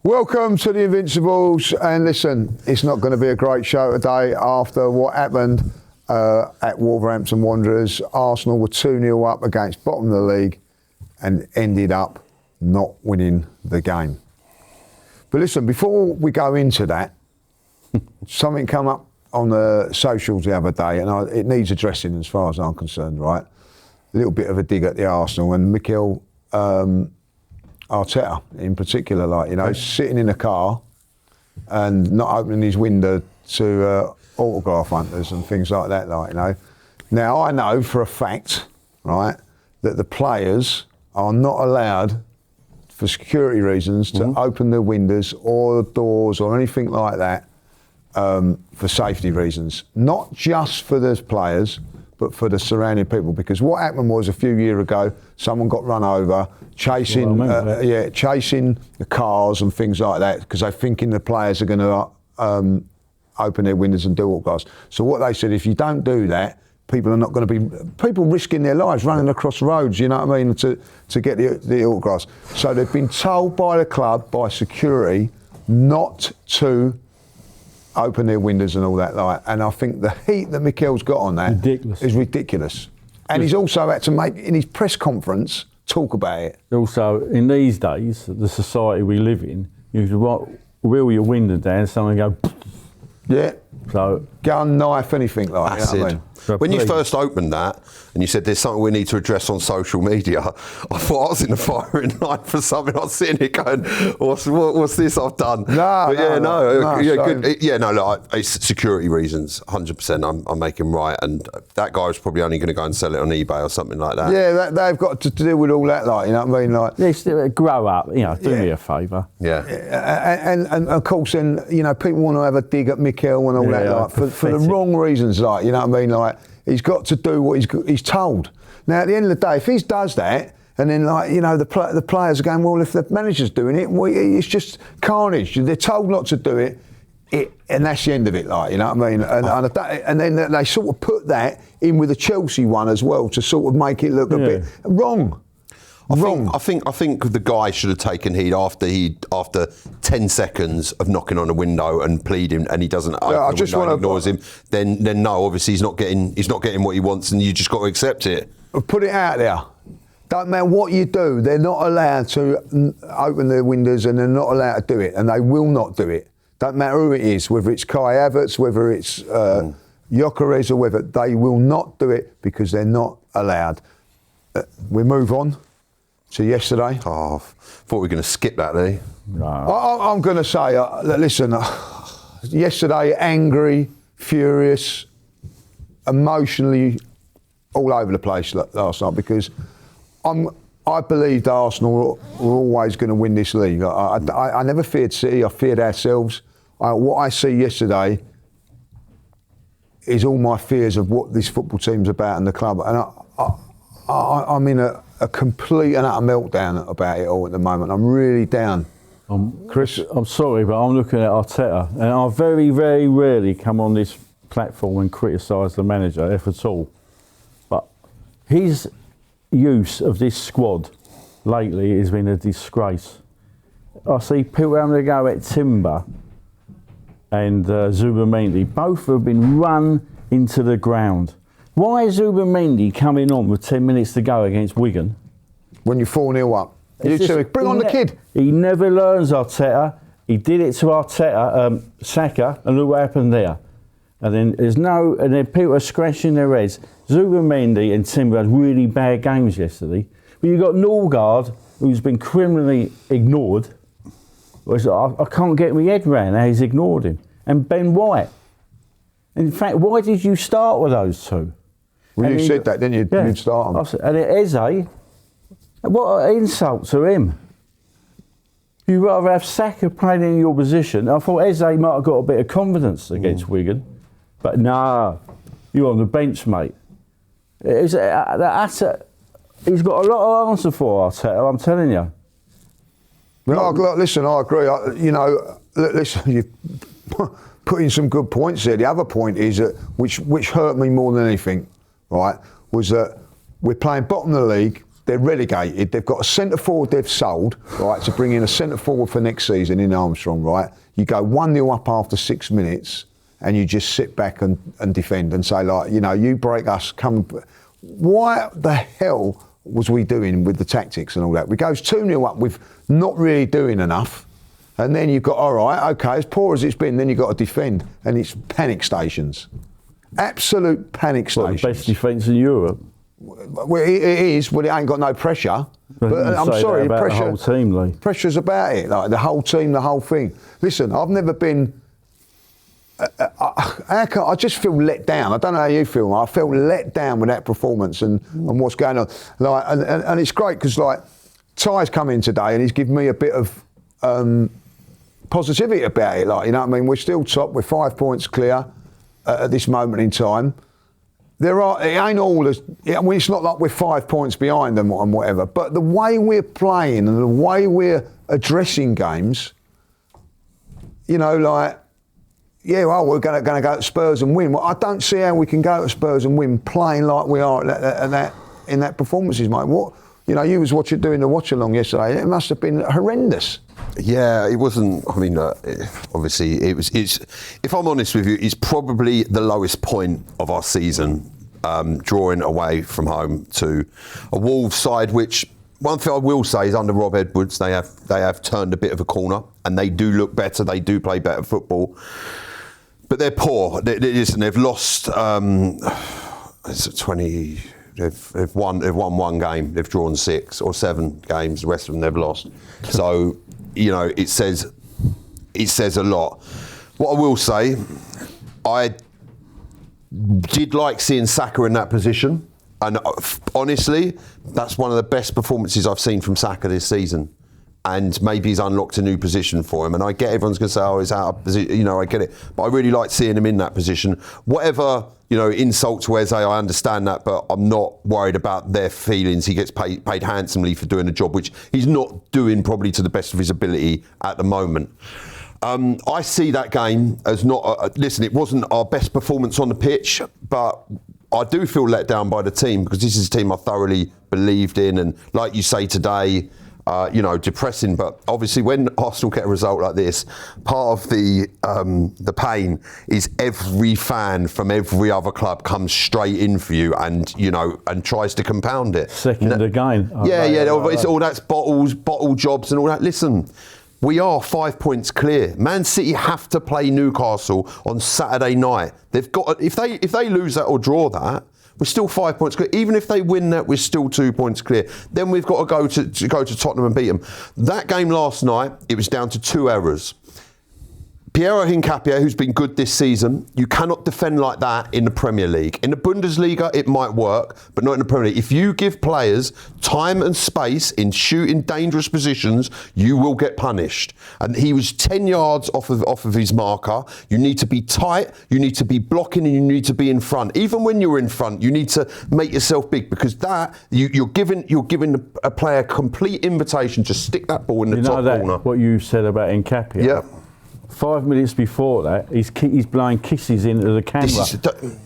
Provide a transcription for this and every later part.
Welcome to the Invincibles, and listen, it's not going to be a great show today after what happened at Wolverhampton Wanderers. Arsenal were 2-0 up against bottom of the league and ended up not winning the game. But listen, before we go into that, something come up on the socials the other day, and it needs addressing as far as I'm concerned, right? A little bit of a dig at the Arsenal, and Mikel Arteta in particular, like, you know, sitting in a car and not opening his window to autograph hunters and things like that, like, you know. Now, I know for a fact, right, that the players are not allowed, for security reasons, to open their windows or doors or anything like that for safety reasons. Not just for the players, but for the surrounding people. Because what happened was, a few years ago, someone got run over chasing the cars and things like that, because they're thinking the players are going to open their windows and do autographs. So what they said, if you don't do that, people are not going to be, people risking their lives running across roads, you know what I mean, to get the autographs. So they've been told by the club, by security, not to open their windows and all that, like. And I think the heat that Mikel's got on that is ridiculous. And he's also had to make, in his press conference, talk about it. Also, in these days, the society we live in, you can wheel your window down, someone go, yeah. So gun, knife, anything like that. Acid. You know what I mean? So when you first opened that and you said there's something we need to address on social media, I thought I was in the firing line for something. I was sitting here going, what's this I've done? It's security reasons, 100%. I'm making right, and that guy was probably only going to go and sell it on eBay or something like that. Yeah, they've got to deal with all that, like, you know what I mean? Like, yeah, still grow up, you know, do me a favour. Yeah. And of course, then, you know, people want to have a dig at Mikel and all that, like, for the wrong reasons, like, you know what I mean? Like, he's got to do what he's told. Now, at the end of the day, if he does that, and then, like, you know, the players are going, well, if the manager's doing it, well, it's just carnage. They're told not to do it, and that's the end of it, like, you know what I mean? And then they sort of put that in with the Chelsea one as well, to sort of make it look a bit wrong. I think the guy should have taken heed after 10 seconds of knocking on a window and pleading, and he doesn't open the window and ignores him. Then no, obviously he's not getting what he wants, and you just got to accept it. Put it out there. Don't matter what you do, they're not allowed to open their windows, and they're not allowed to do it, and they will not do it. Don't matter who it is, whether it's Kai Havertz, whether it's Gyökeres, or whether, they will not do it because they're not allowed. We move on to yesterday. Oh, thought we were going to skip that, eh? No. I'm going to say, listen, yesterday, angry, furious, emotionally all over the place last night, because I believed Arsenal were always going to win this league. I never feared City, I feared ourselves. What I see yesterday is all my fears of what this football team's about and the club. And I'm in a complete and utter meltdown about it all at the moment. I'm really down. Chris? I'm sorry, but I'm looking at Arteta, and I very, very rarely come on this platform and criticise the manager, if at all. But his use of this squad lately has been a disgrace. I see people having to go at Timber and Zubamendi. Both have been run into the ground. Why is Zubamendi coming on with 10 minutes to go against Wigan? When you're 4-0 up. Bring on the kid. He never learns, Arteta. He did it to Saka, and look what happened there. And then people are scratching their heads. Zubamendi and Timber had really bad games yesterday. But you've got Norgard, who's been criminally ignored. I can't get my head around how he's ignored him. And Ben White. In fact, why did you start with those two? Well, you said that, didn't you? Yeah. You'd start them. And Eze, what an insult to him. You'd rather have Saka playing in your position. I thought Eze might have got a bit of confidence against Wigan. But no, you're on the bench, mate. He's got a lot of answer for, Arteta, I'm telling you. Well, you said that, didn't you? You'd start them. And Eze, what an insult to him. You rather have Saka playing in your position. I thought Eze might have got a bit of confidence against Wigan. But no, you're on the bench, mate. He's got a lot of answer for, Arteta, I'm telling you. Listen, I agree. Listen, you've put in some good points there. The other point is that, which hurt me more than anything, right, was that we're playing bottom of the league. They're relegated. They've got a centre forward they've sold, right, to bring in a centre forward for next season in Armstrong, right? You go 1-0 up after 6 minutes, and you just sit back and defend and say, like, you break us, come. Why the hell was we doing with the tactics and all that? We goes 2-0 up with not really doing enough, and then you've got, all right, okay, as poor as it's been, then you've got to defend, and it's panic stations. Absolute panic stations. The best defence in Europe. Well, it is. Well, it ain't got no pressure. But I'm sorry, the whole team, Lee. Pressure's about it. Like the whole team, the whole thing. Listen, I've never been. I just feel let down. I don't know how you feel. I felt let down with that performance and what's going on. Like, and it's great because like Ty's come in today and he's given me a bit of positivity about it. Like, you know what I mean? We're still top. We're 5 points clear at this moment in time. It ain't all as, it's not like we're 5 points behind them and whatever, but the way we're playing and the way we're addressing games, we're going to go to Spurs and win. Well, I don't see how we can go to Spurs and win playing like we are in that performances, mate. You was doing the watch along yesterday. It must have been horrendous. Yeah, it wasn't. I mean, obviously, it's. If I'm honest with you, it's probably the lowest point of our season, drawing away from home to a Wolves side. Which one thing I will say is under Rob Edwards, they have turned a bit of a corner, and they do look better. They do play better football, but they're poor. They've lost. It's 20. They've won one game. They've drawn 6 or 7 games. The rest of them they've lost. So, it says a lot. What I will say, I did like seeing Saka in that position, and honestly, that's one of the best performances I've seen from Saka this season. And maybe he's unlocked a new position for him. And I get everyone's going to say, oh, he's out of position. I get it. But I really like seeing him in that position. Whatever, insult to Eze, I understand that, but I'm not worried about their feelings. He gets paid handsomely for doing a job, which he's not doing probably to the best of his ability at the moment. I see that game as not, listen, it wasn't our best performance on the pitch, but I do feel let down by the team because this is a team I thoroughly believed in. And like you say today, depressing, but obviously when Arsenal get a result like this, part of the pain is every fan from every other club comes straight in for you and tries to compound it. Second again. It's all that's bottle jobs and all that. Listen, we are 5 points clear. Man City have to play Newcastle on Saturday night. They've got if they lose that or draw that, we're still 5 points clear. Even if they win that, we're still 2 points clear. Then we've got to go to Tottenham and beat them. That game last night, it was down to 2 errors. Piero Hincapié, who's been good this season, you cannot defend like that in the Premier League. In the Bundesliga, it might work, but not in the Premier League. If you give players time and space in shooting dangerous positions, you will get punished. And he was 10 yards off of his marker. You need to be tight, you need to be blocking, and you need to be in front. Even when you're in front, you need to make yourself big because that you're giving a player complete invitation to stick that ball in the top corner. What you said about Hincapié? Yeah. 5 minutes before that, he's blowing kisses into the camera.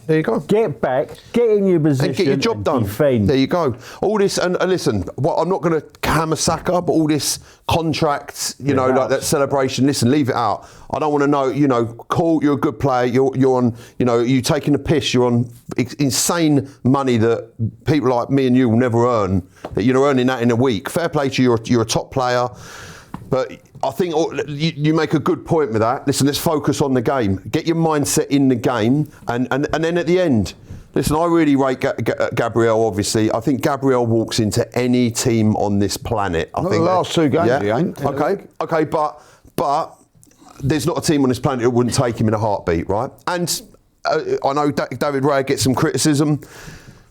There you go. Get back, get in your position, and get your job done. Defend. There you go. All this, and listen, I'm not going to hammer Saka, but all this contracts, like that celebration. Listen, leave it out. I don't want to know. Cool, you're a good player. You're on. You're taking a piss. You're on insane money that people like me and you will never earn. That you're earning that in a week. Fair play to you. You're a top player, but I think you make a good point with that. Listen, let's focus on the game. Get your mindset in the game, and then at the end, listen, I really rate Gabriel, obviously. I think Gabriel walks into any team on this planet. I think the last 2 games, he ain't. Okay, but there's not a team on this planet that wouldn't take him in a heartbeat, right? And I know David Raya gets some criticism.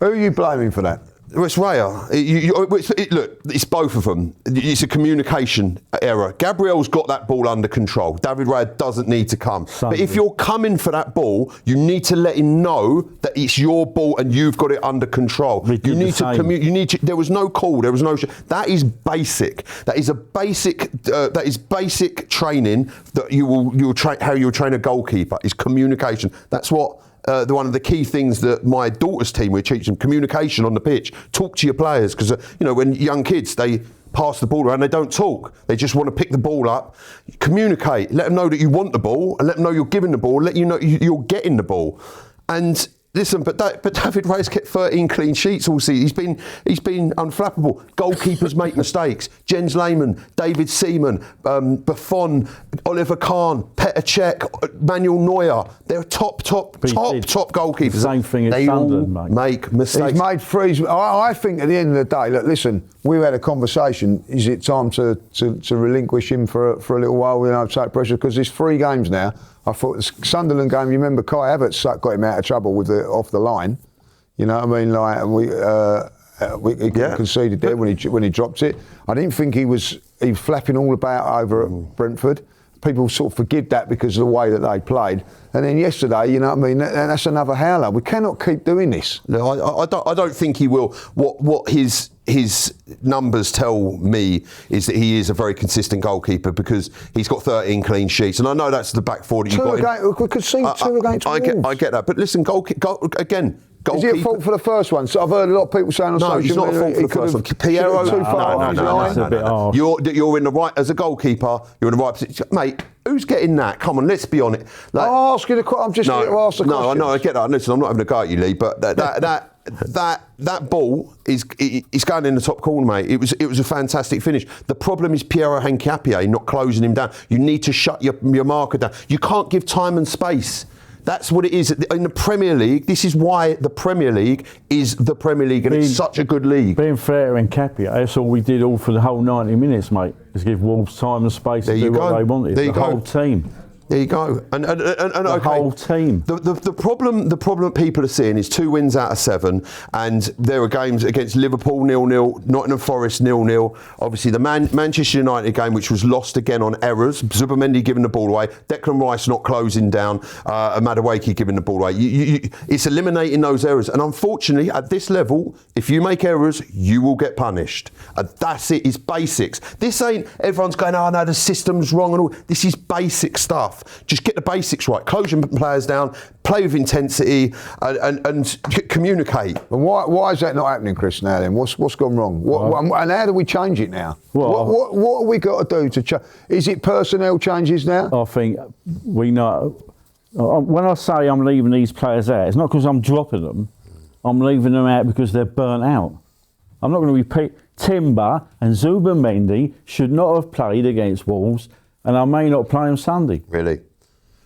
Who are you blaming for that? It's Raya. Look, it's both of them. It's a communication error. Gabriel's got that ball under control. David Raya doesn't need to come. But if you're coming for that ball, you need to let him know that it's your ball and you've got it under control. You need to communicate. There was no call. There was no. That is basic. That is a basic. That is basic training that you'll train. How you'll train a goalkeeper is communication. That's what. One of the key things that my daughter's team, we teach them communication on the pitch. Talk to your players, because when young kids, they pass the ball around, they don't talk. They just want to pick the ball up. Communicate. Let them know that you want the ball, and let them know you're giving the ball. Let you know you're getting the ball. And listen, but David Raya's kept 13 clean sheets all season. He's been unflappable. Goalkeepers make mistakes. Jens Lehmann, David Seaman, Buffon, Oliver Kahn, Petr Cech, Manuel Neuer. They're top goalkeepers. Same thing as Sunderland, mate. Make mistakes. He's made freeze. I think at the end of the day, look, listen, we had a conversation. Is it time to relinquish him for a little while? Take pressure, because there's 3 games now. I thought the Sunderland game, you remember Kai Havertz got him out of trouble with off the line. You know what I mean? Like he conceded there when he dropped it. I didn't think he was flapping all about over at Brentford. People sort of forgive that because of the way that they played. And then yesterday, you know what I mean? That's another howler. We cannot keep doing this. No, I don't think he will. What his numbers tell me is that he is a very consistent goalkeeper, because he's got 13 clean sheets, and I know that's the back four that you've got. We could see 2 against Wolves. I get that, but listen, goalkeeper. Is he at fault for the first one? So I've heard a lot of people saying on social media. No, he's not at fault for the first one. Piero, no. You're in the right, as a goalkeeper, you're in the right position. Mate, who's getting that? Come on, let's be on it. Like, I'm just here to ask the question. No, I know, I get that. Listen, I'm not having a go at you, Lee, but that ball is going in the top corner, mate. It was a fantastic finish. The problem is Piero Hincapié not closing him down. You need to shut your marker down. You can't give time and space. That's what it is in the Premier League. This is why the Premier League is the Premier League, and it's such a good league. Being fair and Hincapié, that's all we did all for the whole 90 minutes, mate. Is give Wolves time and space to do what they wanted. The whole team. There you go. And the whole team. The problem people are seeing is 2 wins out of 7, and there are games against Liverpool 0-0, Nottingham Forest 0-0. Obviously the Manchester United game, which was lost again on errors. Zubimendi giving the ball away, Declan Rice not closing down, and Madueke giving the ball away. It's eliminating those errors, and unfortunately at this level, if you make errors, you will get punished. And that's it. It's basics. This ain't everyone's going, oh no, the system's wrong and all. This is basic stuff. Just get the basics right. Close your players down, play with intensity, and communicate. And why is that not happening, Chris, now then? What's gone wrong? And how do we change it now? What have we got to do to change? Is it personnel changes now? I think we know. When I say I'm leaving these players out, it's not because I'm dropping them. I'm leaving them out because they're burnt out. I'm not going to repeat. Timber and Zubimendi should not have played against Wolves, and I may not play him Sunday. Really?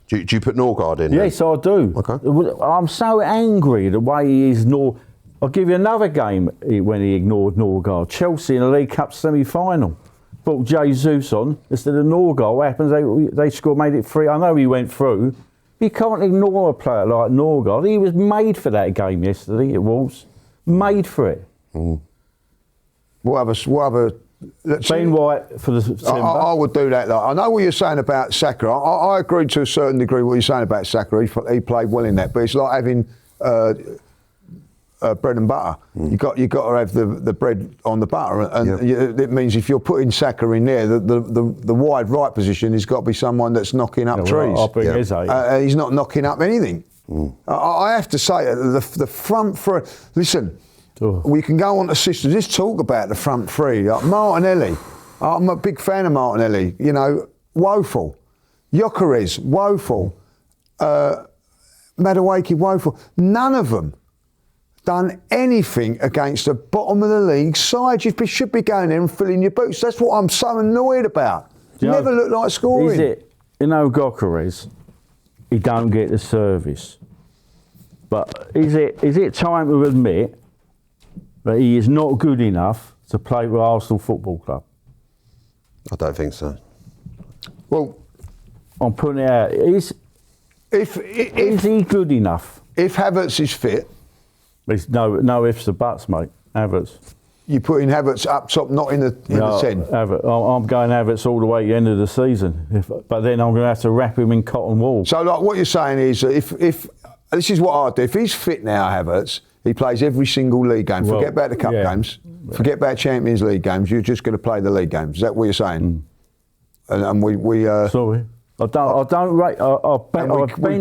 Do you put Norgard in? Yes, I do. Okay. I'm so angry the way he is. I'll give you another game when he ignored Norgard. Chelsea in the League Cup semi-final. Brought Jesus on instead of Norgard. What happens? They scored, made it 3. I know he went through. You can't ignore a player like Norgard. He was made for that game yesterday at Wolves. Made for it. Mm. What other Ben White for the timber. I would do that. I know what you're saying about Saka. I agree to a certain degree what you're saying about Saka. He played well in that, but it's like having bread and butter. Mm. You got to have the bread on the butter, and it means if you're putting Saka in there, the wide right position has got to be someone that's knocking up trees. I'll bring his eight. He's not knocking up anything. Mm. I have to say the front three. Listen. We can go on to systems. Let's talk about the front three. Like Martinelli. I'm a big fan of Martinelli. You know, woeful. Gyökeres, woeful. Madueke, woeful. None of them done anything against the bottom of the league side. You should be going there and filling your boots. That's what I'm so annoyed about. Never looked like scoring. Is it, Gyökeres, he don't get the service. But is it time to admit that he is not good enough to play for Arsenal Football Club? I don't think so. Well, I'm putting it out. Is he good enough? If Havertz is fit, There's no ifs or buts, mate. Havertz. You put in Havertz up top, not in the 10. I'm going Havertz all the way to the end of the season. But then I'm going to have to wrap him in cotton wool. So, like, what you're saying is that if this is what I'd do. If he's fit now, Havertz, he plays every single league game. Forget about the cup games. Forget about Champions League games. You're just going to play the league games. Is that what you're saying? And we sorry. I don't rate. I've bent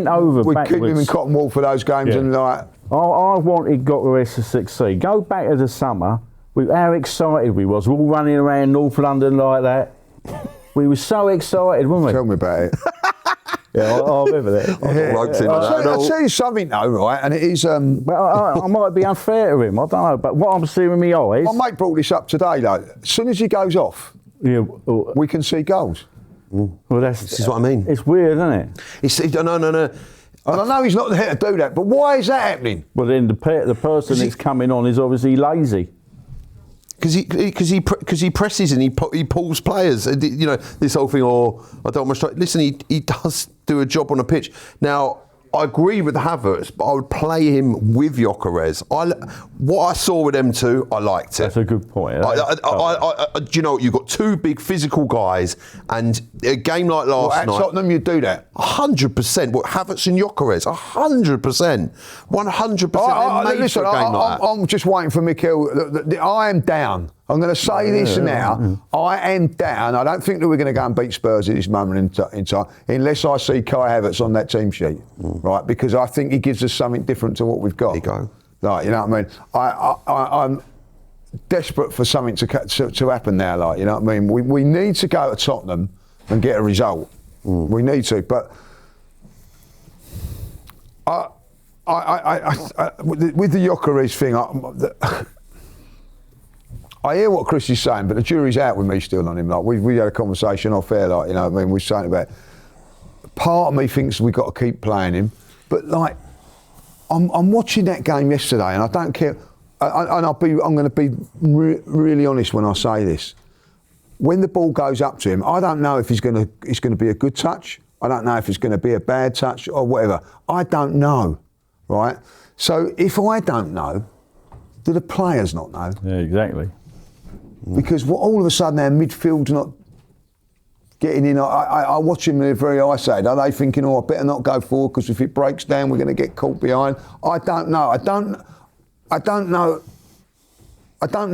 over we backwards. keep him in cotton wool for those games, and like I wanted Gyökeres to succeed. Go back to the summer. How excited we was. We all running around North London like that. We were so excited, weren't we? Tell me about it. I remember that. I'll tell you something though, right? And it is. I might be unfair to him. I don't know. But what I'm seeing with my eyes. My mate brought this up today. Though, as soon as he goes off, we can see goals. Well, this is what I mean. It's weird, isn't it? No. And I know he's not there to do that, but why is that happening? Well, then the person that's coming on is obviously lazy. Because he presses and he pulls players. You know, this whole thing. I don't want to strike. Listen, he does do a job on a pitch. Now, I agree with Havertz, but I would play him with Gyökeres. What I saw with them two, I liked it. That's a good point. Do you know what? You've got two big physical guys, and a game like last night. At Tottenham, you do that. 100%. What, Havertz and Gyökeres? 100%. 100%. Listen, I'm just waiting for Mikel. I am down. I'm going to say this now. I am down. I don't think that we're going to go and beat Spurs at this moment in time, unless I see Kai Havertz on that team sheet, right? Because I think he gives us something different to what we've got. There you go. Like, you know what I mean? I'm desperate for something to happen now. Like, you know what I mean? We need to go to Tottenham and get a result. We need to, but with the Gyökeres thing, I hear what Chris is saying, but the jury's out with me still on him. Like we had a conversation off air, like, you know what I mean, we're saying about. Part of me thinks we've got to keep playing him, but like I'm watching that game yesterday, and I don't care. And I'm going to be really honest when I say this. When the ball goes up to him, I don't know if it's going to be a good touch. I don't know if it's going to be a bad touch or whatever. I don't know, right? So if I don't know, do the players not know? Yeah, exactly. Because all of a sudden our midfield's not getting in. I watch them, they're very isolated. Are they thinking, I better not go forward because if it breaks down, we're going to get caught behind? I don't know. I don't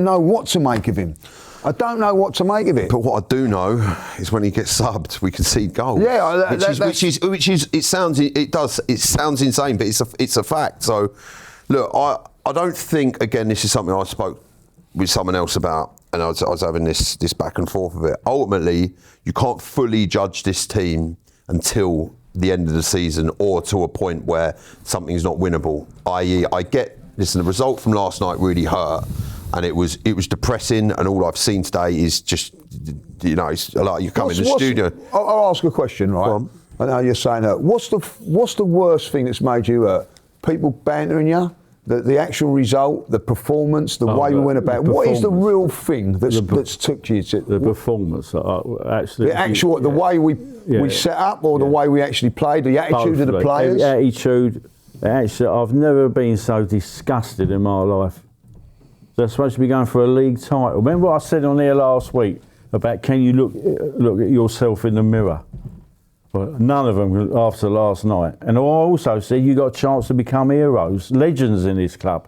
know what to make of him. I don't know what to make of it. But what I do know is when he gets subbed, we can see goals. Yeah, it sounds insane, but it's a fact. So, look, I don't think, again, this is something I spoke with someone else about, and I was having this back and forth of it. Ultimately, you can't fully judge this team until the end of the season or to a point where something's not winnable. Listen, the result from last night really hurt, and it was depressing, and all I've seen today is just, you know, it's like you come in the studio. I'll ask a question, right? I know you're saying hurt. What's the worst thing that's made you hurt? People bantering you? The actual result, the performance, the way we went about. What is the real thing that's took you to the performance? Actually, the way we set up, or the way we actually played, the attitude of the players. The attitude. Actually, I've never been so disgusted in my life. They're supposed to be going for a league title. Remember what I said on here last week about can you look at yourself in the mirror? Well, none of them after last night. And I also said you got a chance to become heroes, legends in this club.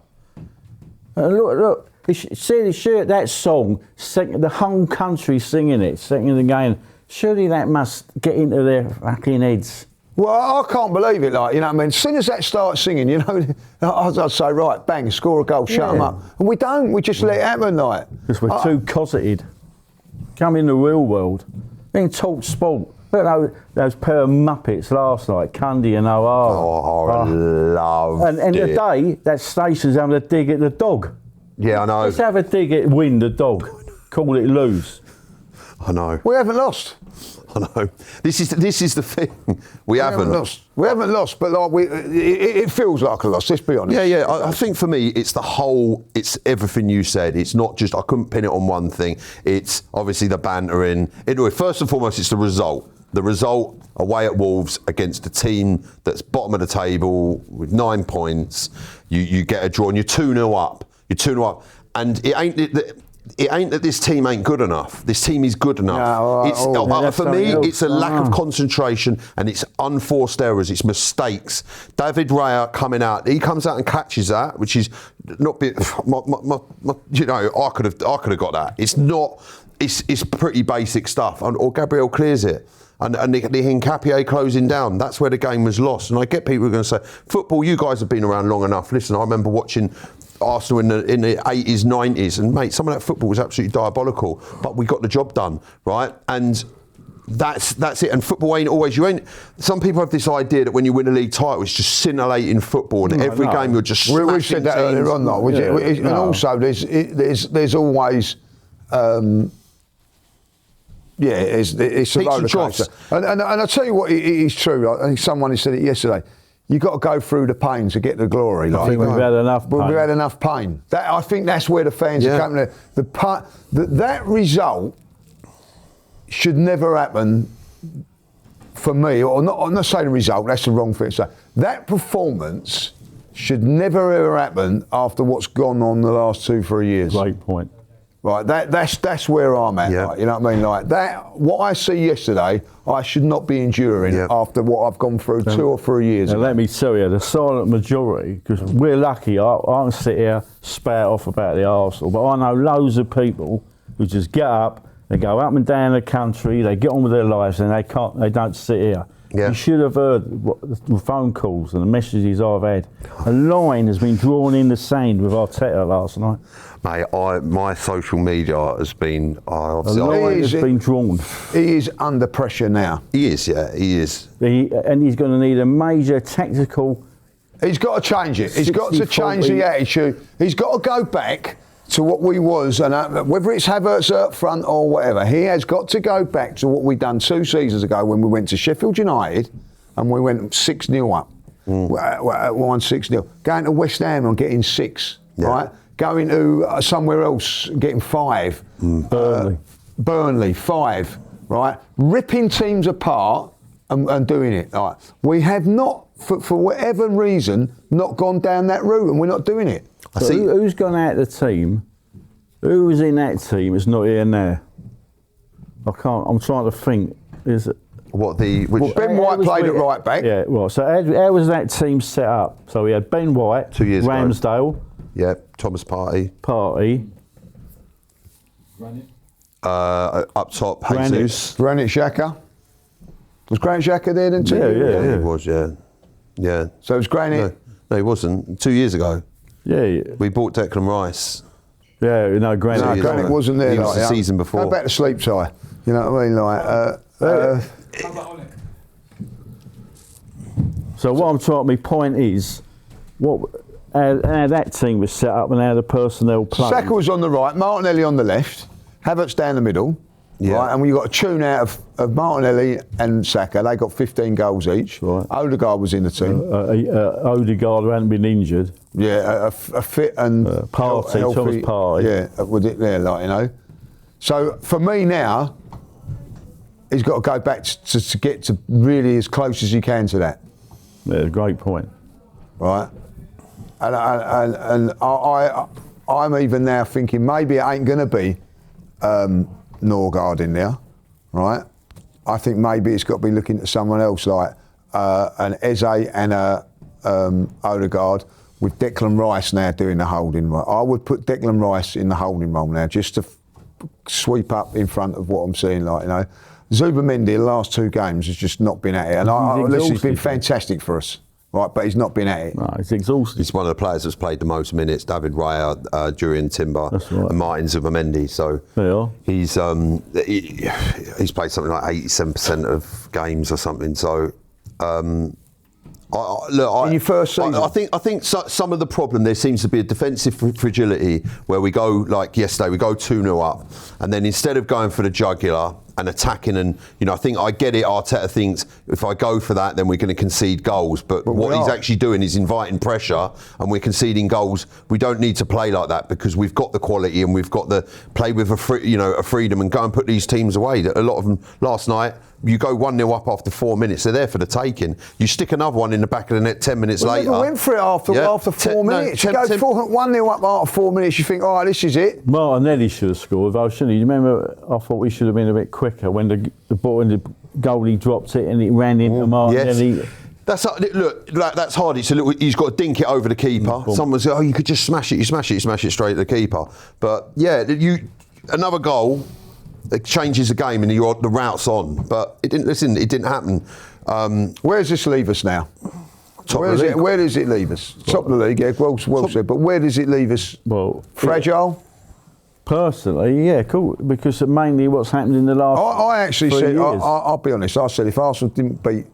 Look, see that song, the whole country singing it again. Surely that must get into their fucking heads. Well, I can't believe it, like, you know what I mean? As soon as that starts singing, you know, I'd say, right, bang, score a goal, shut them up. And we don't, we just let it happen, like. Because we're too cosseted. Come in the real world. Being taught sport. Look at those pair of muppets last night, Cundy and O'Hara. Oh, I love it. And today, that station's having a dig at the dog. Yeah, I know. Let's have a dig at win the dog. Call it lose. I know. We haven't lost. I know. This is the thing. We haven't lost. We haven't lost, but like it feels like a loss. Let's be honest. Yeah. I think for me, it's it's everything you said. It's not just, I couldn't pin it on one thing. It's obviously the bantering. Anyway, first and foremost, it's the result. The result away at Wolves against a team that's bottom of the table with 9 points. You get a draw and you're 2-0 up. You're 2-0 up. And it ain't that this team ain't good enough. This team is good enough. For me, it's a lack of concentration and it's unforced errors. It's mistakes. David Raya coming out, he comes out and catches that, which is not bit. You know, I could have got that. It's not. It's pretty basic stuff. Or Gabriel clears it. And the Hincapié closing down, that's where the game was lost. And I get people who are going to say, football, you guys have been around long enough. Listen, I remember watching Arsenal in the 80s, 90s, and mate, some of that football was absolutely diabolical, but we got the job done, right? And that's it. And football ain't always, some people have this idea that when you win a league title, it's just scintillating football, and every game you're just smashing we said that earlier on, though. And also, there's always... it's a roller coaster. And I'll tell you what, it is true. I think someone said it yesterday. You've got to go through the pain to get the glory. I think we've had enough pain. We've had enough pain. I think that's where the fans are coming. That result should never happen for me. Or not, I'm not saying the result, that's the wrong thing to say. That performance should never ever happen after what's gone on the last 2-3 years. Great point. Right, that's where I'm at. Yeah. Right, you know what I mean? Like that, what I see yesterday, I should not be enduring after what I've gone through 2 or 3 years. Now let me tell you, the silent majority, because we're lucky. I can sit here, spout off about the Arsenal, but I know loads of people who just get up, they go up and down the country, they get on with their lives, and they don't sit here. Yeah. You should have heard the phone calls and the messages I've had. A line has been drawn in the sand with Arteta last night. Mate, my social media has been... a line has been drawn. He is under pressure now. He is, yeah, he is. And he's going to need a major tactical... He's got to change it. He's got to change the attitude. He's got to go back to what we was, and whether it's Havertz up front or whatever, he has got to go back to what we done 2 seasons ago when we went to Sheffield United and we went 6-0 up. Won 6-0. Going to West Ham and getting 6, right? Going to somewhere else, getting 5. Burnley, 5, right? Ripping teams apart and doing it. Right? We have not, for whatever reason, not gone down that route, and we're not doing it. So who's gone out of the team? Who was in that team is not here now? I'm trying to think. Is it Ben White played at right back. Yeah, right. So how was that team set up? So we had Ben White, 2 years Ramsdale. Ago. Yeah, Thomas Partey. Up top, Jesus. Granit Xhaka. Was Granit Xhaka there then too? Yeah, he was, yeah. So it was Granit? No, he wasn't. 2 years ago. Yeah. We bought Declan Rice. Yeah, no, Granit. No, Granit wasn't there. He was the season before. How about the sleep tie? You know what I mean? So what I'm trying, my point is, how that team was set up and how the personnel played. Saka was on the right, Martinelli on the left, Havertz down the middle. Yeah. Right, and we got a tune out of Martinelli and Saka. They got 15 goals each. Right. Odegaard was in the team. Odegaard who hadn't been injured. Yeah, a fit and Thomas Partey. Yeah, with it there, like, you know. So for me now, he's got to go back to get to really as close as he can to that. Yeah, great point. Right, and I'm even now thinking maybe it ain't going to be. Norgard in there, right? I think maybe it's got to be looking at someone else like an Eze and a Odegaard with Declan Rice now doing the holding. Right? I would put Declan Rice in the holding role now just to sweep up in front of what I'm seeing. Like, you know, Zubamendi the last 2 games has just not been at it, and he's been fantastic for us. Right, but he's not been at it. No, he's exhausted. He's one of the players that's played the most minutes. David Raya, Jurriën Timber, and Martin Zubamendi. So he's played something like 87% of games or something. So in your first season, I think some of the problem there seems to be a defensive fragility where we go like yesterday, we go 2-0 up, and then instead of going for the jugular, and attacking, and I think I get it. Arteta thinks if I go for that, then we're going to concede goals. But what he's actually doing is inviting pressure, and we're conceding goals. We don't need to play like that because we've got the quality and we've got the play with a freedom and go and put these teams away. A lot of them last night. You go 1-0 up after 4 minutes, they're there for the taking. You stick another one in the back of the net 10 minutes later. We went for it after 4 minutes. You go 1-0 up after 4 minutes, you think, oh, this is it. Martinelli should have scored, though, shouldn't he? You remember, I thought we should have been a bit quicker when the ball and the goalie dropped it and it ran into Martinelli. Yes. That's hard. He's got to dink it over the keeper. Someone's you could just smash it. You smash it straight at the keeper. But yeah, another goal. It changes the game and the route's on, but it didn't happen. Where does this leave us now? Where does it leave us? Top of the league, yeah, well said, but where does it leave us? Well, fragile? Personally, yeah, cool, because mainly what's happened in the last I actually said, I'll be honest, I said if Arsenal didn't beat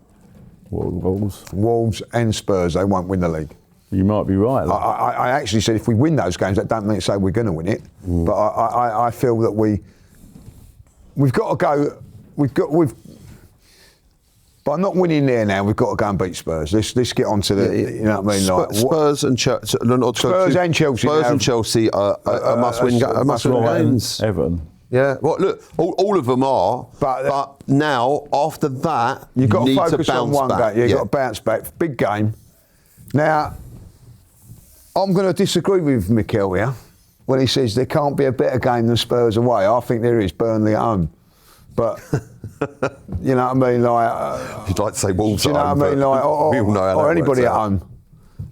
Wolves and Spurs, they won't win the league. You might be right. I actually said if we win those games, that don't mean to say we're going to win it, but I feel that we've got to go. By not winning there now, we've got to go and beat Spurs. Let's get on to the. You know what I mean? Spurs and Chelsea. Spurs and Chelsea. Spurs and Chelsea are must-win games. Everton. Yeah. Well, look, all of them are. But now, after that, you've got to focus on one game. You've got to bounce back. Big game. Now, I'm going to disagree with Mikel here when he says there can't be a better game than Spurs away. I think there is. Burnley at home. But, you know what I mean? You'd like to say Wolves at home. You know what I mean? Or anybody at home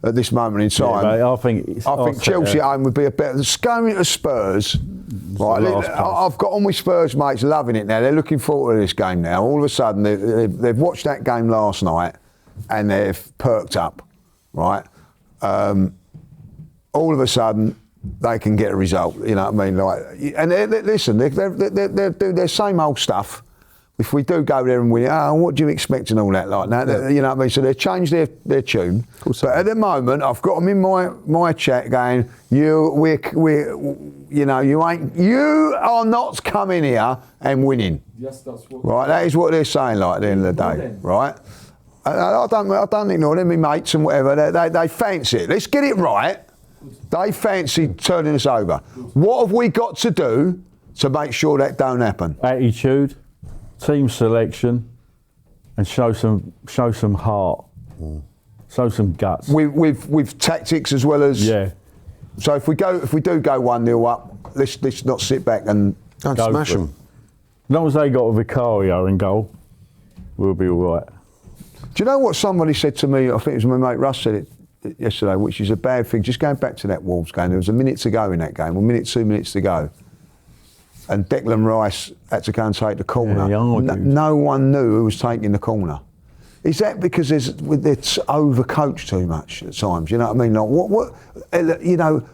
at this moment in time. Yeah, mate, I think Chelsea at home would be a better. Going to Spurs, right? I've got on with Spurs mates loving it now. They're looking forward to this game now. All of a sudden, they've watched that game last night and they've perked up, right? All of a sudden, they can get a result, you know what I mean? And listen, they do their same old stuff. If we do go there and win, what do you expect and all that like that? Yeah. You know what I mean? So they've changed their tune. But at the moment, I've got them in my chat going, you are not coming here and winning. Yes, that's what. Right, that is what they're saying. Like at the end of the day, right? I don't ignore them, my mates and whatever. They fancy it. Let's get it right. They fancy turning us over. What have we got to do to make sure that don't happen? Attitude, team selection, and show some heart, show some guts. With tactics as well as So if we do go 1-0 up, let's not sit back and smash them. As long as they got a Vicario in goal, we'll be all right. Do you know what somebody said to me? I think it was my mate Russ said it yesterday, which is a bad thing. Just going back to that Wolves game, there was a minute to go in that game, 2 minutes to go. And Declan Rice had to go and take the corner. No one knew who was taking the corner. Is that because they're overcoached too much at times? You know what I mean? Like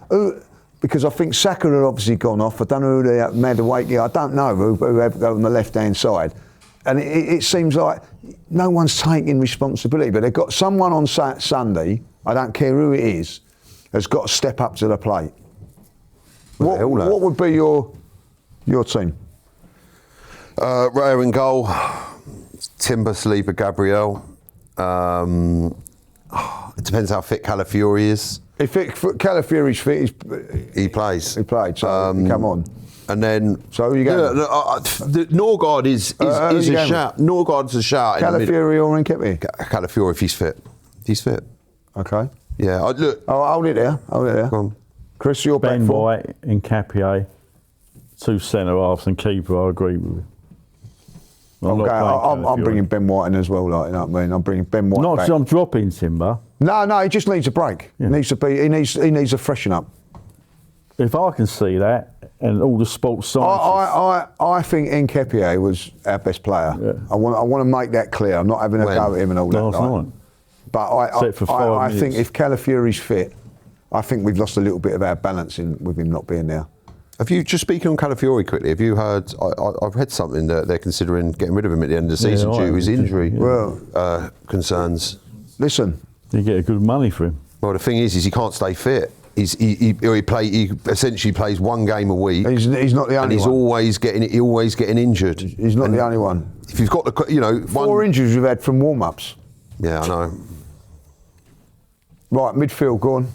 because I think Saka had obviously gone off. I don't know who they had Madueke. I don't know who had on the left-hand side. And it seems like no one's taking responsibility. But they've got someone on Sunday, I don't care who it is, has got to step up to the plate. What would be your team? Raya in goal, Timber, Saliba, Gabriel. It depends how fit Calafiori is. If Calafiori's fit, he plays. He played, so come on. And then, so you go. Norgard is a shout. Norgard's a shout. Calafiori or Nketiah? Calafiori, if he's fit. He's fit. Okay. Yeah. Look. Oh, hold it there. Come on. Chris, you're Ben White, Nketiah, 2 centre halves and keeper. I agree with you. I'm bringing Ben White in as well. Like, you know what I mean? I'm bringing Ben White. Not because I'm dropping Timber. No, he just needs a break. Yeah. He needs a freshen up. If I can see that, and all the sports science. I think Nketiah was our best player. Yeah. I want to make that clear. I'm not having a go at him and all that. Last night. But I think if Calafiori's fit, I think we've lost a little bit of our balance with him not being there. Have you, just speaking on Calafiori quickly, have you heard, I've read something that they're considering getting rid of him at the end of the season due to his injury concerns. Listen. You get a good money for him. Well, the thing is he can't stay fit. He essentially plays one game a week. He's not the only one. And he's always getting injured. He's not the only one. If you've got the, 4 injuries we've had from warm-ups. Yeah, I know. Right, midfield, go on.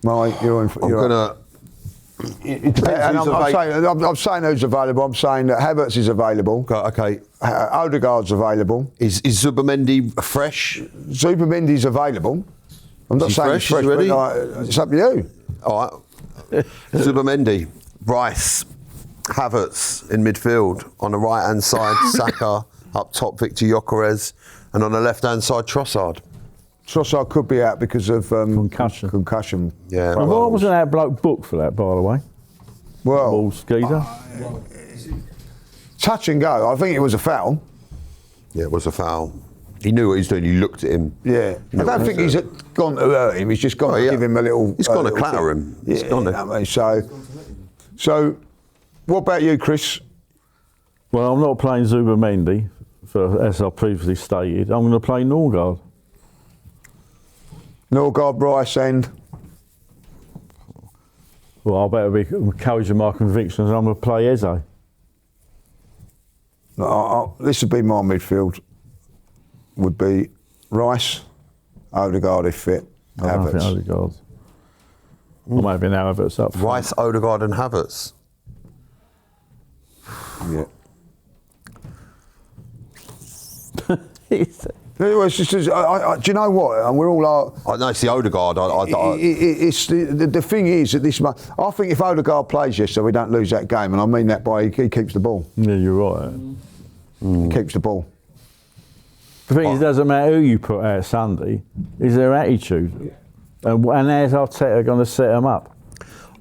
Mike, you're in. It depends I'm saying who's available. I'm saying that Havertz is available. Okay. Odegaard's available. Is Zubimendi fresh? Zubimendi's available. I'm not saying fresh, fresh, ready? but it's up to you. All right. Zubimendi, Rice, Havertz in midfield. On the right-hand side, Saka. Up top, Victor Gyökeres. And on the left-hand side, Trossard. Trossard could be out because of concussion. Yeah. Well, why wasn't that bloke booked for that, by the way? Well, Ball skeezer. Touch and go. I think it was a foul. Yeah, it was a foul. He knew what he was doing. He looked at him. Yeah. I don't think he's gone to hurt him. He's just gone to give him a little... He's gone to clatter him. He's gone to... So, what about you, Chris? Well, I'm not playing Zubimendi, as I previously stated. I'm going to play Norgard. Norgard, Rice, and... Well, I better be encouraging my convictions. I'm going to play Eze. This would be my midfield. Would be Rice, Odegaard if fit, Havertz. I don't think Odegaard. I might have been Havertz up front. Rice, Odegaard and Havertz. Yeah. It's just, do you know what? And we're all. I know it's the Odegaard. It's the thing is that I think if Odegaard plays yesterday, we don't lose that game, and I mean that by he keeps the ball. Yeah, you're right. He keeps the ball. The thing is, it doesn't matter who you put out Sunday. Is their attitude, and how's Arteta going to set them up?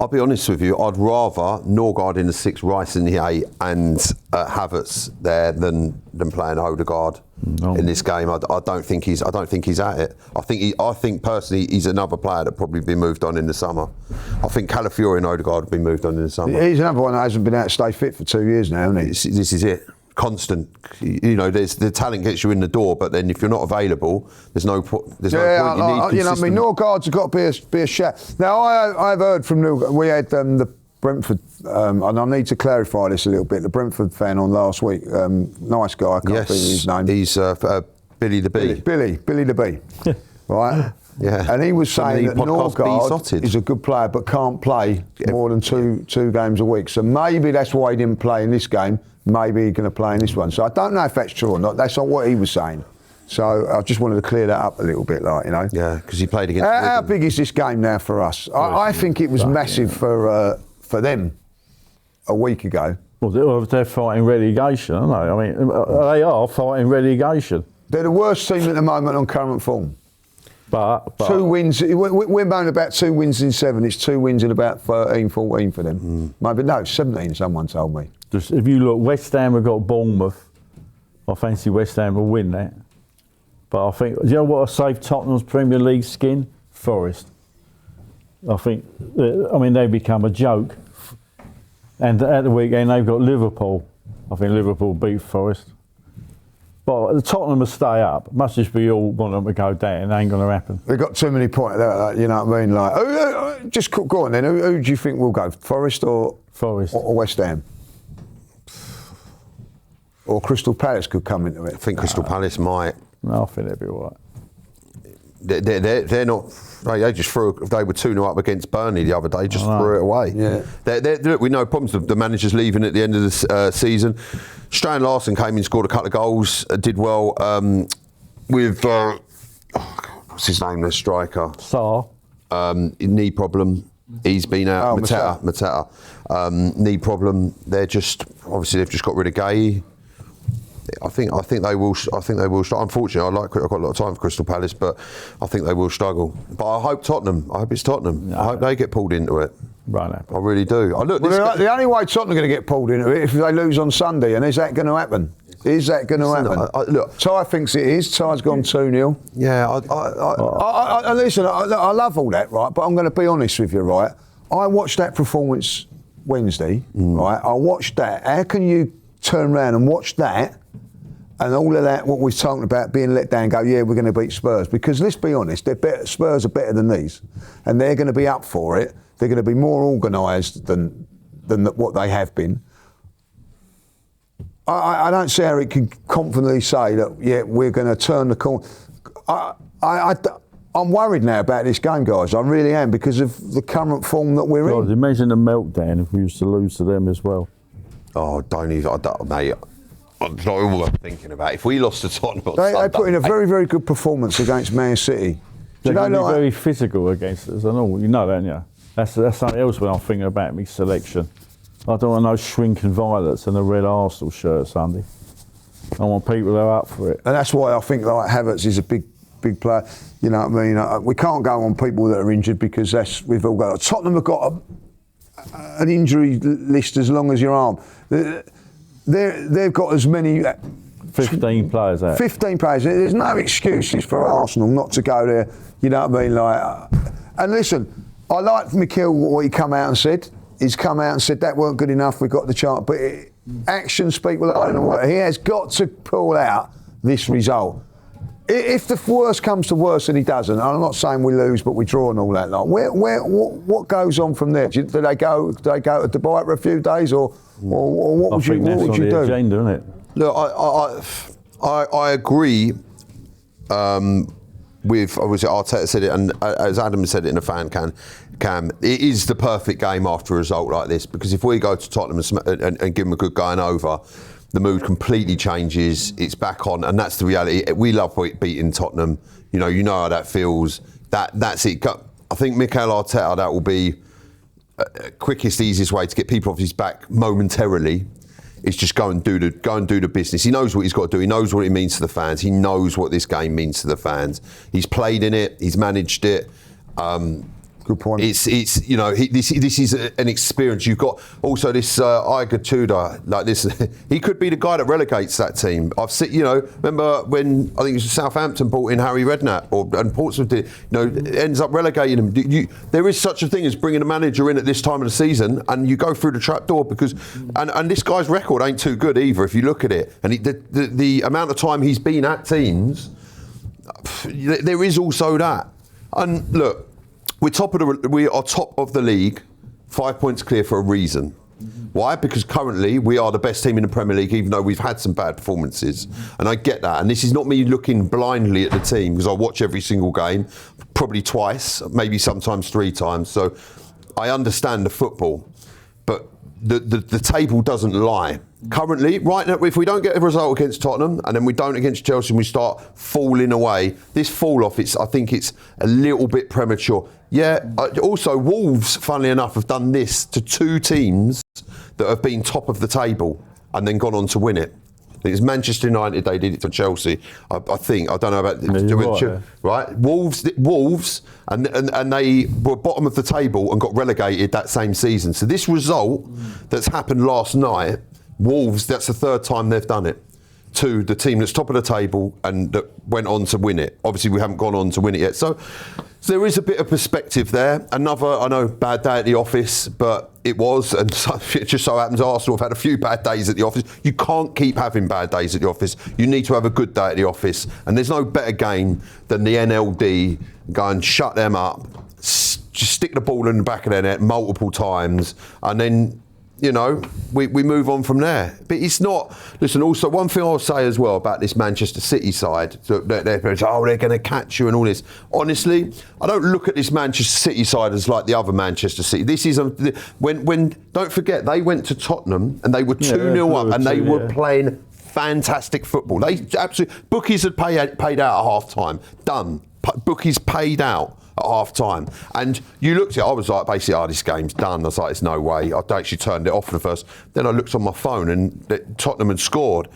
I'll be honest with you. I'd rather Norgard in the 6, Rice in the 8, and Havertz there than playing Odegaard in this game. I don't think he's at it. I think personally he's another player that probably be moved on in the summer. I think Calafiori and Odegaard have been moved on in the summer. He's another one that hasn't been out to stay fit for 2 years now, hasn't he? This is it. Constant. There's the talent gets you in the door, but then if you're not available, there's no point. Norgard's got to be a shout. Now I've heard from Norgard. We had the Brentford, and I need to clarify this a little bit. The Brentford fan on last week, nice guy. I can't think of his name. He's Billy the Bee. Billy the Bee. Right. Yeah. And he was saying that Norgard is a good player, but can't play more than two games a week. So maybe that's why he didn't play in this game. Maybe he's going to play in this one. So I don't know if that's true or not. That's not what he was saying. So I just wanted to clear that up a little bit, Yeah, because he played against. How big is this game now for us? I think it was massive for them a week ago. Well, they're fighting relegation, aren't they? I mean, they are fighting relegation. They're the worst team at the moment on current form. But 2 wins. We're moaning about 2 wins in 7. It's 2 wins in about 13, 14 for them. Maybe 17. Someone told me. Just, if you look, West Ham have got Bournemouth. I fancy West Ham will win that. But I think, do you know what will save Tottenham's Premier League skin? Forest. I think, they become a joke. And at the weekend they've got Liverpool. I think Liverpool beat Forest. But the Tottenham will stay up. Must just be all want them to go down. It ain't going to happen. They've got too many points there, you know what I mean? Just go on then. Who do you think will go? Forest or West Ham? Or Crystal Palace could come into it. I think Crystal Palace might. No, I think they'll be all right. They're not. They just threw. They were 2-0 up against Burnley the other day. Just threw it away. Yeah. We know problems. The manager's leaving at the end of the season. Strand Larson came in, scored a couple of goals, did well with what's his name? The striker. Sarr. Knee problem. He's been out. Mateta. Knee problem. They've just got rid of Gay. I think they will. Unfortunately, I've got a lot of time for Crystal Palace, but I think they will struggle. But I hope Tottenham. I hope it's Tottenham. I hope they get pulled into it. Right. I really do. The only way Tottenham are going to get pulled into it if they lose on Sunday, and is that going to happen? Is that going to happen? Look, Ty thinks it is. Ty's gone 2-0. Yeah. Listen, I love all that, right? But I'm going to be honest with you, right? I watched that performance Wednesday, right? I watched that. How can you turn around and watch that and all of that, what we're talking about, being let down, go, yeah, we're going to beat Spurs. Because let's be honest, Spurs are better than these, and they're going to be up for it. They're going to be more organised than what they have been. I don't see how it can confidently say that, yeah, we're going to turn the corner. I'm worried now about this game, guys. I really am, because of the current form that we're in. Imagine the meltdown if we used to lose to them as well. Oh, mate. I'm not all I'm thinking about. If we lost to Tottenham on Sunday, they put in a very, very good performance against Man City. They're going to be very physical against us, and all. You know that, don't you? That's something else when I'm thinking about my selection. I don't want no shrinking violets and a red Arsenal shirt Sunday. I want people that are up for it. And that's why I think like Havertz is a big player. You know what I mean? We can't go on people that are injured, because we've all got. Tottenham have got an injury list as long as your arm. They've got as many. 15 players out. 15 players. There's no excuses for Arsenal not to go there. You know what I mean? Like, and listen, I like Mikel what he come out and said. He's come out and said that weren't good enough. We got the chance, but actions speak. Well, I don't know what. He has got to pull out this result. If the worst comes to worst and he doesn't, I'm not saying we lose, but we draw and all that. Like, what goes on from there? Do they go to Dubai for a few days, or what would you do? Agenda, isn't it? Look, I agree with, obviously Arteta said it, and as Adam said it in a fan cam, it is the perfect game after a result like this, because if we go to Tottenham and give them a good going over, the mood completely changes. It's back on, and that's the reality. We love beating Tottenham. You know how that feels. That's it. I think Mikel Arteta, that will be quickest, easiest way to get people off his back momentarily. Is just go and do the business. He knows what he's got to do. He knows what it means to the fans. He knows what this game means to the fans. He's played in it. He's managed it. Good point. It's this is an experience. You've got also this Igor Tudor, like this. He could be the guy that relegates that team. I've seen, remember when I think it was Southampton brought in Harry Redknapp, and Portsmouth did, ends up relegating him. There is such a thing as bringing a manager in at this time of the season, and you go through the trapdoor because, and this guy's record ain't too good either if you look at it. And the amount of time he's been at teams, there is also that. And look. We are top of the league, 5 points clear for a reason. Why? Because currently we are the best team in the Premier League, even though we've had some bad performances. And I get that. And this is not me looking blindly at the team, because I watch every single game, probably twice, maybe sometimes 3 times. So I understand the football. But the table doesn't lie. Currently, right now, if we don't get a result against Tottenham and then we don't against Chelsea and we start falling away, this fall off, I think it's a little bit premature. Yeah, also Wolves, funnily enough, have done this to 2 teams that have been top of the table and then gone on to win it. I think it's Manchester United, they did it to Chelsea. I think, I don't know about right? Wolves, and they were bottom of the table and got relegated that same season. So this result that's happened last night, Wolves, that's the 3rd time they've done it to the team that's top of the table and that went on to win it. Obviously, we haven't gone on to win it yet. So there is a bit of perspective there. Another, I know, bad day at the office, but it was, and it just so happens Arsenal have had a few bad days at the office. You can't keep having bad days at the office. You need to have a good day at the office. And there's no better game than the NLD, go and shut them up, just stick the ball in the back of their net multiple times, and then we move on from there. But it's not. Listen, also one thing I'll say as well about this Manchester City side, they're going to catch you and all this. Honestly, I don't look at this Manchester City side as like the other Manchester City. This is when don't forget they went to Tottenham and they were 2-0 up and they were playing fantastic football. They absolutely, bookies had paid out at half time. Done. Bookies paid out at half time, and you looked at it, I was like, basically, this game's done. I was like, there's no way. I actually turned it off for the first. Then I looked on my phone and Tottenham had scored.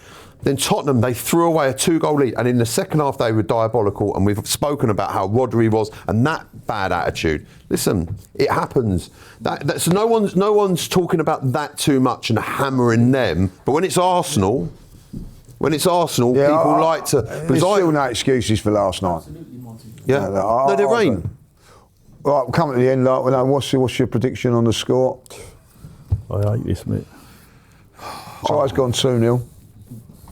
Then Tottenham, they threw away a 2-goal lead, and in the second half they were diabolical, and we've spoken about how Rodri was and that bad attitude. Listen, it happens. So no one's talking about that too much and hammering them, but when it's Arsenal, people like to. There's still no excuses for last night. Yeah, no, there ain't. Right, we're coming to the end. What's your prediction on the score? I hate this, mate. So it's gone 2-0.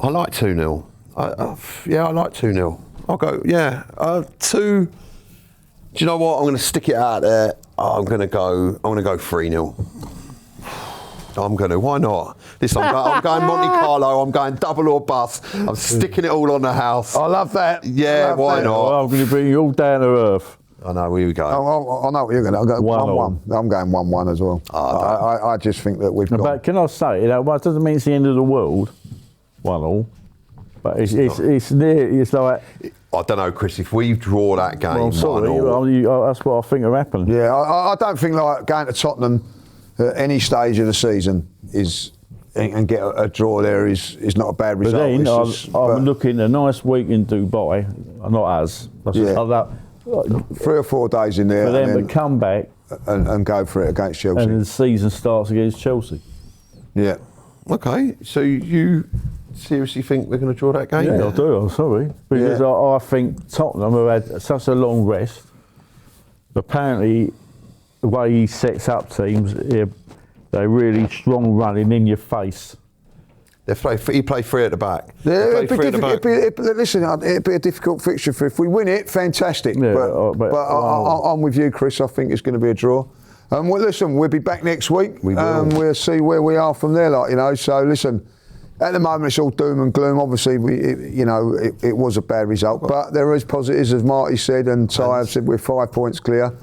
I like 2-0. Yeah, I like 2-0. I'll go, 2. Do you know what? I'm going to stick it out there. I'm going to go 3-0. Why not? Listen, I'm going Monte Carlo, I'm going double or bust. I'm sticking it all on the house. I love that. Yeah, why not? Well, I'm going to bring you all down to earth. I know, here we go. I know what you're going to. I'll go 1-1. I'm going 1-1 as well. I just think that we've got. But can I say, it doesn't mean it's the end of the world, 1-1. But it's near. It's like. I don't know, Chris. If we draw that game, I'm sorry, that's what I think will happen. Yeah, I don't think like going to Tottenham at any stage of the season and get a draw there is not a bad result. But then I'm looking a nice week in Dubai. Not as. Yeah. 3 or 4 days in there. For them to come back and go for it against Chelsea. And the season starts against Chelsea. Yeah. Okay, so you seriously think we're going to draw that game? Yeah, I do. I'm sorry, because I think Tottenham have had such a long rest. Apparently, the way he sets up teams, they're really strong running in your face. He play 3 at the back. Yeah, listen, it'd be a difficult fixture for if we win it, fantastic. Yeah, but I'm with you, Chris. I think it's going to be a draw. Well, listen, we'll be back next week. We will. We'll see where we are from there, So listen, at the moment it's all doom and gloom. Obviously, it was a bad result, but there is positives, as Marty said, and Ty have said we're 5 points clear.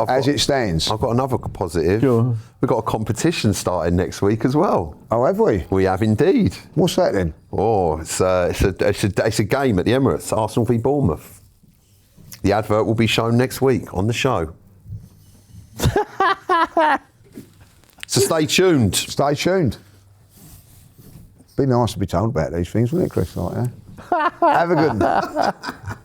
As it stands. I've got another positive. Sure. We've got a competition starting next week as well. Oh, have we? We have indeed. What's that then? Oh, it's a game at the Emirates, Arsenal v Bournemouth. The advert will be shown next week on the show. So stay tuned. Stay tuned. Be nice to be told about these things, wouldn't it, Chris? Like that. Have a good one.